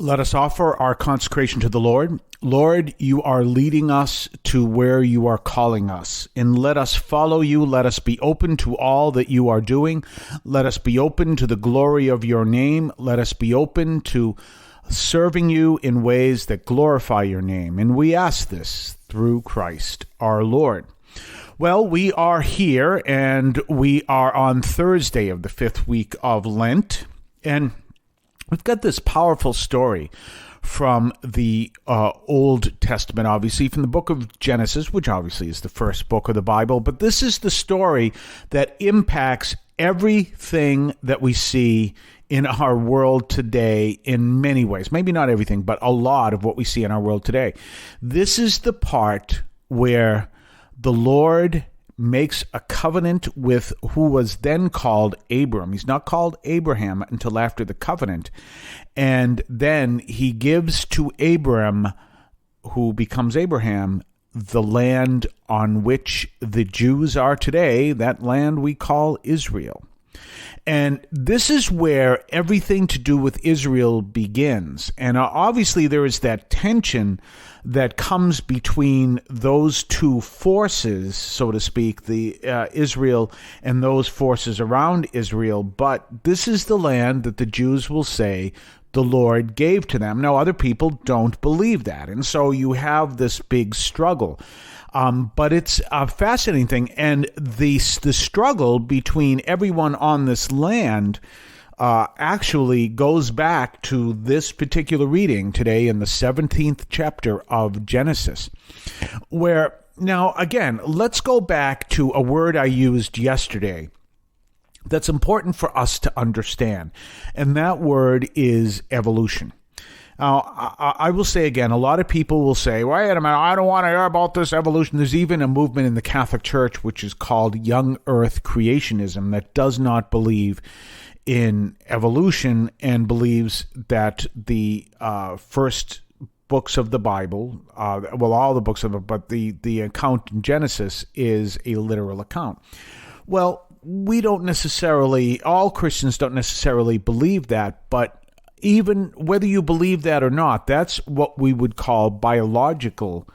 Let us offer our consecration to the Lord. Lord, you are leading us to where you are calling us, and let us follow you. Let us be open to all that you are doing. Let us be open to the glory of your name. Let us be open to serving you in ways that glorify your name. And we ask this through Christ our Lord. Well, we are here, and we are on Thursday of the 5th week of Lent, and we've got this powerful story from the Old Testament, obviously, from the book of Genesis, which obviously is the first book of the Bible. But this is the story that impacts everything that we see in our world today in many ways. Maybe not everything, but a lot of what we see in our world today. This is the part where the Lord makes a covenant with who was then called Abram. He's not called Abraham until after the covenant. And then he gives to Abram, who becomes Abraham, the land on which the Jews are today, that land we call Israel. And this is where everything to do with Israel begins. And obviously there is that tension that comes between those two forces, so to speak, the Israel and those forces around Israel. But this is the land that the Jews will say the Lord gave to them. Now, other people don't believe that. And so you have this big struggle. But it's a fascinating thing. And the struggle between everyone on this land actually goes back to this particular reading today in the 17th chapter of Genesis, where, now, again, let's go back to a word I used yesterday that's important for us to understand, and that word is evolution. Now, I will say again, a lot of people will say, wait a minute, I don't want to hear about this evolution. There's even a movement in the Catholic Church which is called Young Earth Creationism that does not believe in evolution and believes that the first books of the Bible, all the books of it, but the account in Genesis is a literal account. Well, we don't necessarily, all Christians don't necessarily believe that, but even whether you believe that or not, that's what we would call biological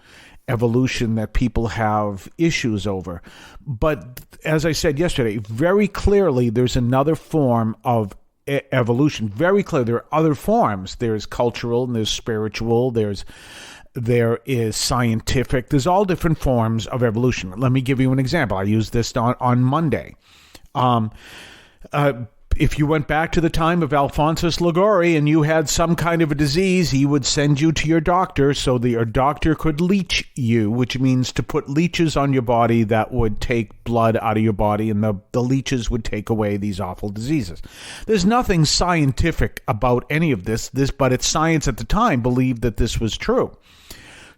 evolution that people have issues over. But as I said yesterday, very clearly there's another form of evolution. Very clear there are other forms. There's cultural and there's spiritual. There is scientific. There's all different forms of evolution. Let me give you an example. I used this on Monday. If you went back to the time of Alphonsus Liguori and you had some kind of a disease, he would send you to your doctor so that your doctor could leech you, which means to put leeches on your body that would take blood out of your body, and the leeches would take away these awful diseases. There's nothing scientific about any of this, but its science at the time believed that this was true.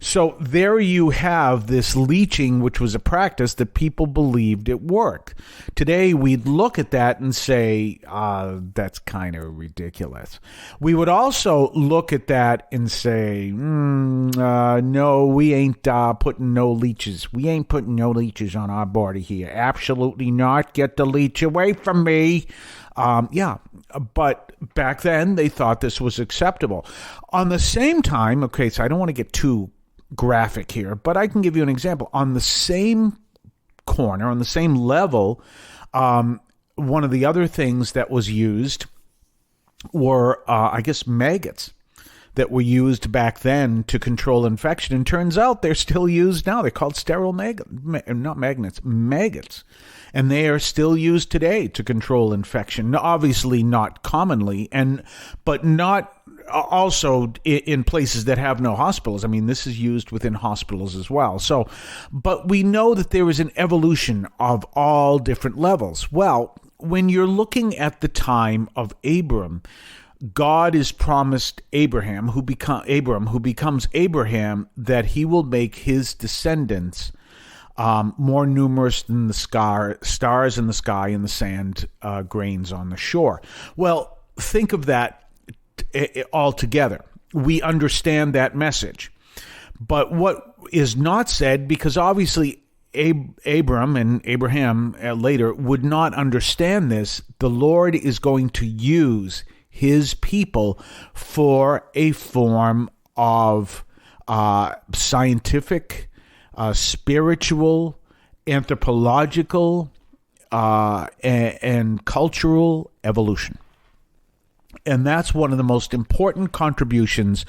So there you have this leeching, which was a practice that people believed it worked. Today, we'd look at that and say, that's kind of ridiculous. We would also look at that and say, no, we ain't putting no leeches. We ain't putting no leeches on our body here. Absolutely not. Get the leech away from me. But back then, they thought this was acceptable. On the same time, okay, so I don't want to get too graphic here, but I can give you an example. On the same corner, on the same level, one of the other things that was used were, maggots that were used back then to control infection. And turns out they're still used now. They're called sterile maggots. And they are still used today to control infection. Obviously not commonly, but not also in places that have no hospitals. I mean, this is used within hospitals as well. So, but we know that there is an evolution of all different levels. Well, when you're looking at the time of Abram, God is promised Abram, who becomes Abraham, that he will make his descendants more numerous than the stars in the sky and the sand grains on the shore. Well, think of that altogether. We understand that message. But what is not said, because obviously Abram and Abraham later would not understand this, the Lord is going to use his people for a form of scientific, spiritual, anthropological, and cultural evolution. And that's one of the most important contributions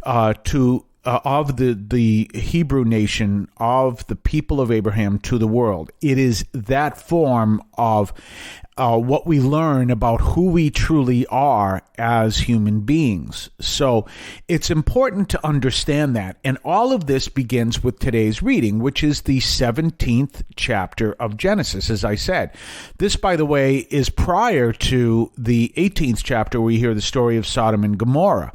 of the Hebrew nation, of the people of Abraham to the world. It is that form of what we learn about who we truly are as human beings. So it's important to understand that. And all of this begins with today's reading, which is the 17th chapter of Genesis, as I said. This, by the way, is prior to the 18th chapter where we hear the story of Sodom and Gomorrah.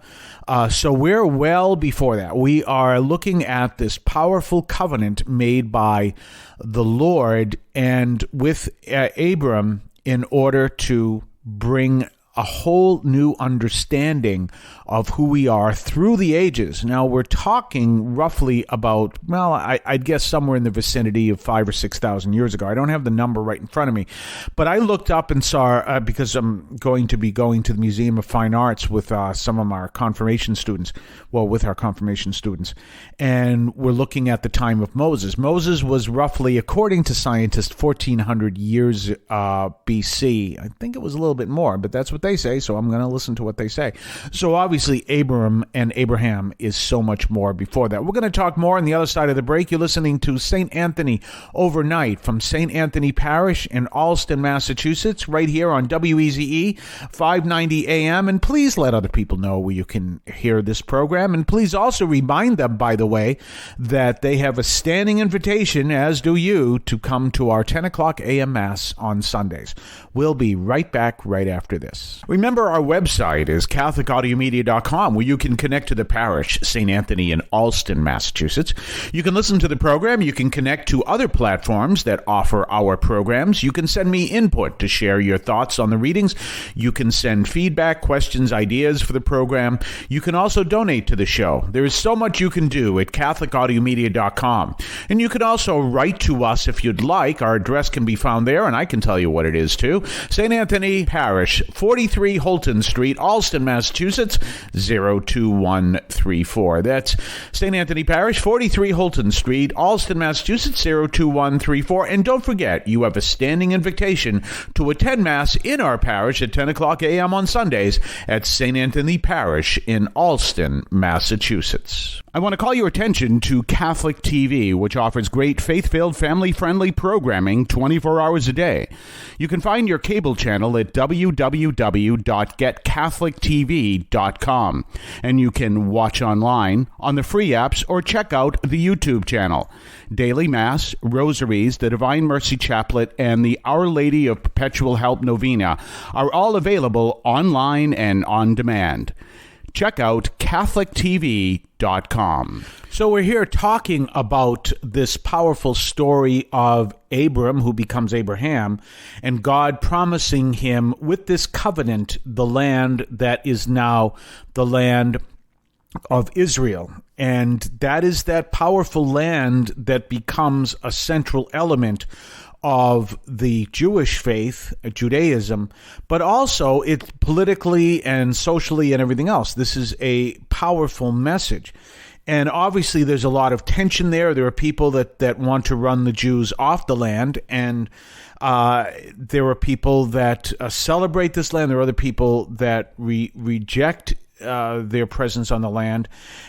So we're well before that. We are looking at this powerful covenant made by the Lord and with Abram in order to bring a whole new understanding of who we are through the ages. Now, we're talking roughly about, well, I'd guess somewhere in the vicinity of 5,000 or 6,000 years ago. I don't have the number right in front of me, but I looked up and saw, because I'm going to be going to the Museum of Fine Arts with some of our confirmation students, with our confirmation students, and we're looking at the time of Moses. Moses was roughly, according to scientists, 1,400 years BC. I think it was a little bit more, but that's what they say, so I'm going to listen to what they say. So obviously Abram and Abraham is so much more before that. We're going to talk more on the other side of the break. You're listening to St. Anthony Overnight from St. Anthony Parish in Allston, Massachusetts, right here on WEZE 590 AM. And please let other people know where you can hear this program. And please also remind them, by the way, that they have a standing invitation, as do you, to come to our 10 o'clock AM Mass on Sundays. We'll be right back right after this. Remember, our website is CatholicAudiomedia.com, where you can connect to the parish, St. Anthony in Allston, Massachusetts. You can listen to the program. You can connect to other platforms that offer our programs. You can send me input to share your thoughts on the readings. You can send feedback, questions, ideas for the program. You can also donate to the show. There is so much you can do at CatholicAudiomedia.com. And you can also write to us if you'd like. Our address can be found there, and I can tell you what it is, too. St. Anthony Parish, 43 Holton Street, Allston, Massachusetts, 02134. That's St. Anthony Parish, 43 Holton Street, Allston, Massachusetts, 02134. And don't forget, you have a standing invitation to attend Mass in our parish at 10 o'clock a.m. on Sundays at St. Anthony Parish in Allston, Massachusetts. I want to call your attention to Catholic TV, which offers great faith-filled, family-friendly programming 24 hours a day. You can find your cable channel at www.getcatholictv.com, and you can watch online on the free apps or check out the YouTube channel. Daily Mass, Rosaries, the Divine Mercy Chaplet, and the Our Lady of Perpetual Help Novena are all available online and on demand. Check out CatholicTV.com. So we're here talking about this powerful story of Abram, who becomes Abraham, and God promising him with this covenant the land that is now the land of Israel. And that is that powerful land that becomes a central element of the Jewish faith, Judaism, but also it's politically and socially and everything else. This is a powerful message. And obviously there's a lot of tension there. There are people that want to run the Jews off the land, and there are people that celebrate this land. There are other people that reject their presence on the land.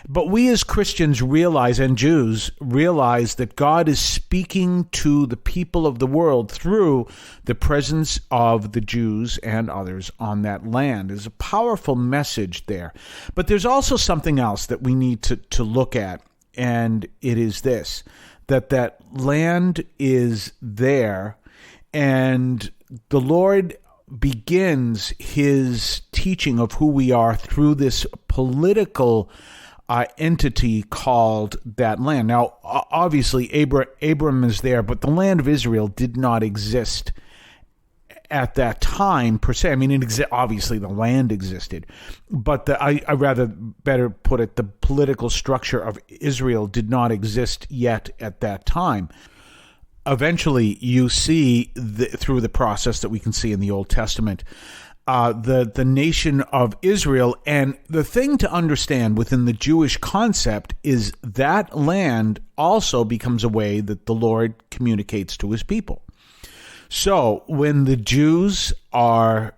But we as Christians realize, and Jews realize, that God is speaking to the people of the world through the presence of the Jews and others on that land. There's a powerful message there. But there's also something else that we need to look at, and it is this, that land is there, and the Lord begins his teaching of who we are through this political entity called that land. Now, obviously, Abram is there, but the land of Israel did not exist at that time, per se. I mean, obviously the land existed, but I rather better put it, the political structure of Israel did not exist yet at that time. Eventually, you see through the process that we can see in the Old Testament, the nation of Israel. And the thing to understand within the Jewish concept is that land also becomes a way that the Lord communicates to his people. So when the Jews are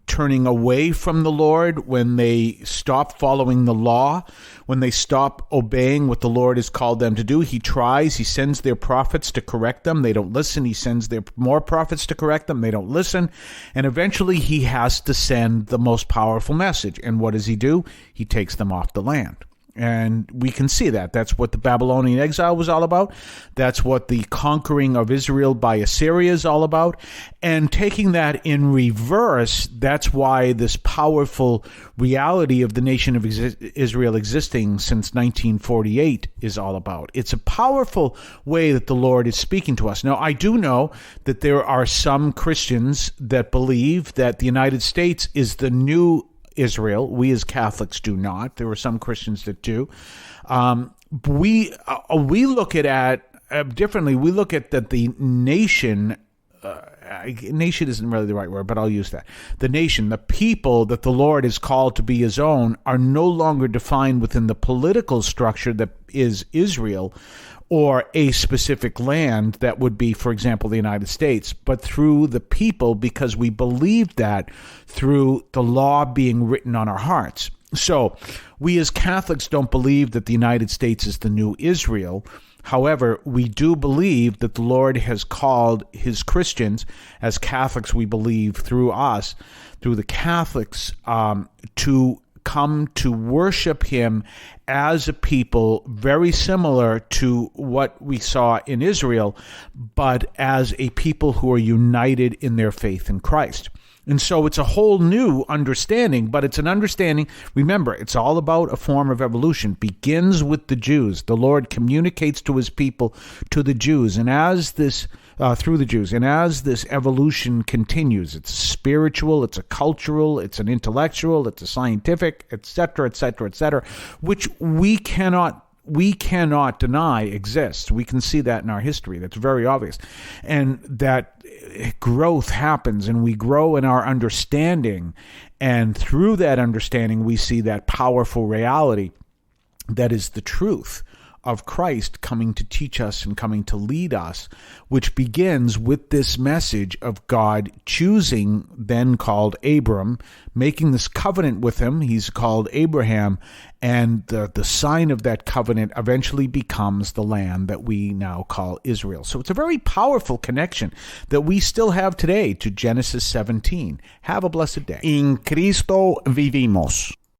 turning away from the Lord, when they stop following the law, when they stop obeying what the Lord has called them to do, he sends their prophets to correct them. They don't listen. He sends their more prophets to correct them. They don't listen. And eventually he has to send the most powerful message. And what does he do? He takes them off the land. And we can see that. That's what the Babylonian exile was all about. That's what the conquering of Israel by Assyria is all about. And taking that in reverse, that's why this powerful reality of the nation of Israel existing since 1948 is all about. It's a powerful way that the Lord is speaking to us. Now, I do know that there are some Christians that believe that the United States is the new Israel. We as Catholics do not. There are some Christians that do. We look at it differently. We look at that the nation. Nation isn't really the right word, but I'll use that. The nation, the people that the Lord has called to be his own, are no longer defined within the political structure that is Israel, or a specific land that would be, for example, the United States, but through the people, because we believe that through the law being written on our hearts. So we as Catholics don't believe that the United States is the new Israel. However, we do believe that the Lord has called his Christians, as Catholics we believe through us, through the Catholics, to come to worship him as a people very similar to what we saw in Israel, but as a people who are united in their faith in Christ. And so it's a whole new understanding, but it's an understanding. Remember, it's all about a form of evolution. It begins with the Jews. The Lord communicates to his people, to the Jews, and as this through the Jews, and as this evolution continues, it's spiritual, it's a cultural, it's an intellectual, it's a scientific, etc., etc., etc., which we cannot deny exists. We can see that in our history. That's very obvious. And that growth happens, and we grow in our understanding. And through that understanding, we see that powerful reality that is the truth of Christ coming to teach us and coming to lead us, which begins with this message of God choosing, then called Abram, making this covenant with him. He's called Abraham, and the sign of that covenant eventually becomes the land that we now call Israel. So it's a very powerful connection that we still have today to Genesis 17. Have a blessed day. In Cristo vivimos.